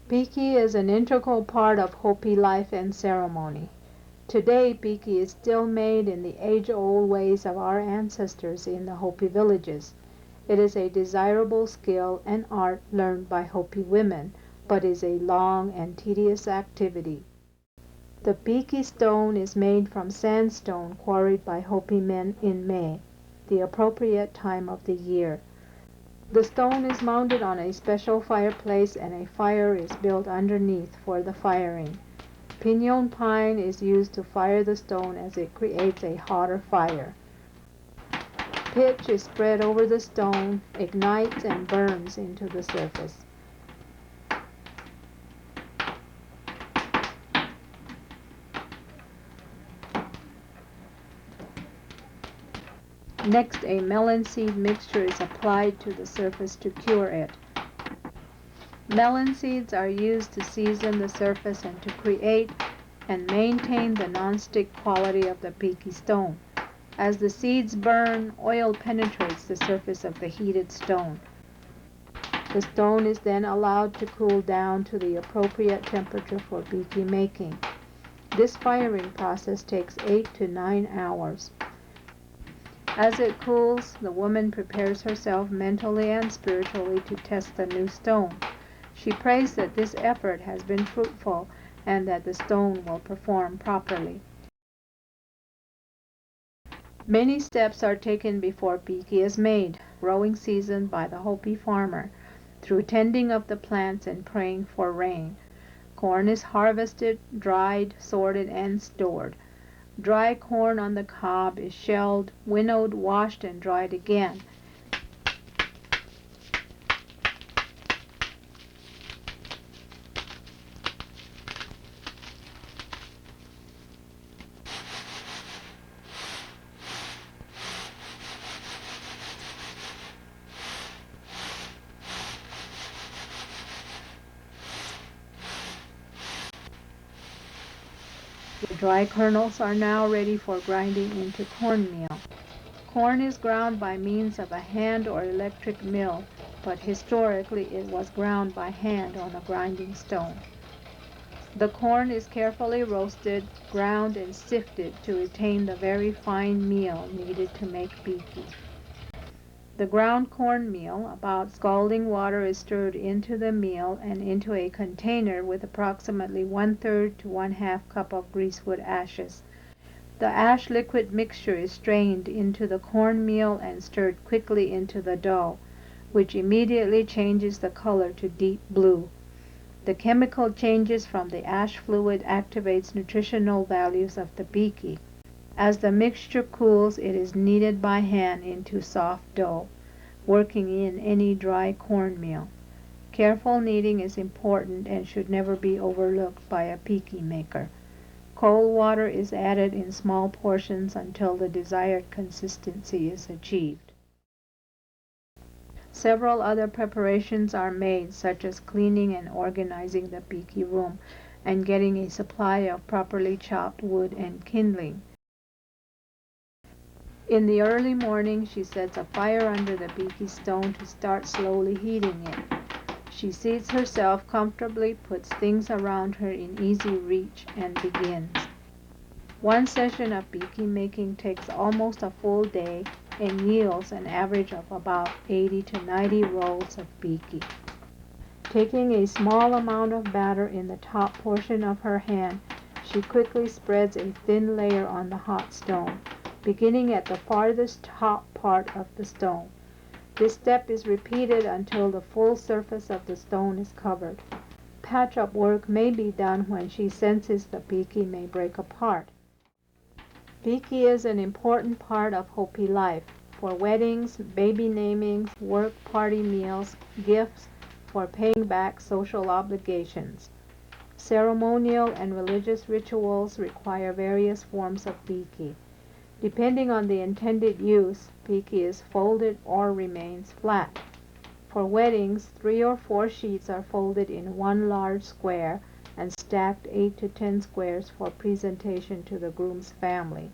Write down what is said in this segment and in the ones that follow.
Piki is an integral part of Hopi life and ceremony. Today, Piki is still made in the age-old ways of our ancestors in the Hopi villages. It is a desirable skill and art learned by Hopi women, but is a long and tedious activity. The Piki stone is made from sandstone quarried by Hopi men in May, the appropriate time of the year. The stone is mounted on a special fireplace and a fire is built underneath for the firing. Pinon pine is used to fire the stone as it creates a hotter fire. Pitch is spread over the stone, ignites and burns into the surface. Next, a melon seed mixture is applied to the surface to cure it. Melon seeds are used to season the surface and to create and maintain the non-stick quality of the Piki stone. As the seeds burn, oil penetrates the surface of the heated stone. The stone is then allowed to cool down to the appropriate temperature for Piki making. This firing process takes 8 to 9 hours. As it cools, the woman prepares herself mentally and spiritually to test the new stone. She prays that this effort has been fruitful and that the stone will perform properly. Many steps are taken before Piki is made, growing season by the Hopi farmer, through tending of the plants and praying for rain. Corn is harvested, dried, sorted, and stored. Dry corn on the cob is shelled, winnowed, washed, and dried again. The dry kernels are now ready for grinding into cornmeal. Corn is ground by means of a hand or electric mill, but historically it was ground by hand on a grinding stone. The corn is carefully roasted, ground, and sifted to retain the very fine meal needed to make Piki. The ground cornmeal, about scalding water, is stirred into the meal and into a container with approximately 1/3 to 1/2 cup of greasewood ashes. The ash liquid mixture is strained into the cornmeal and stirred quickly into the dough, which immediately changes the color to deep blue. The chemical changes from the ash fluid activates nutritional values of the Piki. As the mixture cools, it is kneaded by hand into soft dough, working in any dry cornmeal. Careful kneading is important and should never be overlooked by a Piki maker. Cold water is added in small portions until the desired consistency is achieved. Several other preparations are made, such as cleaning and organizing the Piki room and getting a supply of properly chopped wood and kindling. In the early morning, she sets a fire under the Piki stone to start slowly heating it. She seats herself comfortably, puts things around her in easy reach, and begins. One session of Piki making takes almost a full day and yields an average of about 80 to 90 rolls of Piki. Taking a small amount of batter in the top portion of her hand, she quickly spreads a thin layer on the hot stone, beginning at the farthest top part of the stone. This step is repeated until the full surface of the stone is covered. Patch-up work may be done when she senses the Piki may break apart. Piki is an important part of Hopi life for weddings, baby namings, work party meals, gifts, for paying back social obligations. Ceremonial and religious rituals require various forms of Piki. Depending on the intended use, Piki is folded or remains flat. For weddings, 3 or 4 sheets are folded in one large square and stacked 8 to 10 squares for presentation to the groom's family.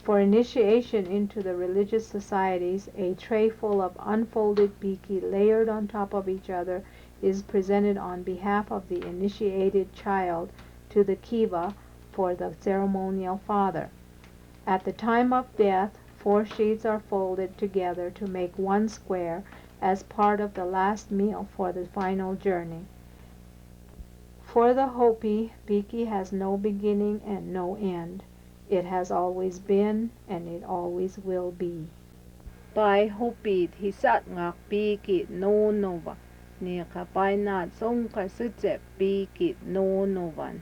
For initiation into the religious societies, a tray full of unfolded Piki layered on top of each other is presented on behalf of the initiated child to the kiva for the ceremonial father. At the time of death, 4 sheets are folded together to make one square as part of the last meal for the final journey. For the Hopi, Piki has no beginning and no end. It has always been, and it always will be. By Hopi hisat ngak Piki no nova. Ni kapainat song kasutse Piki no novan.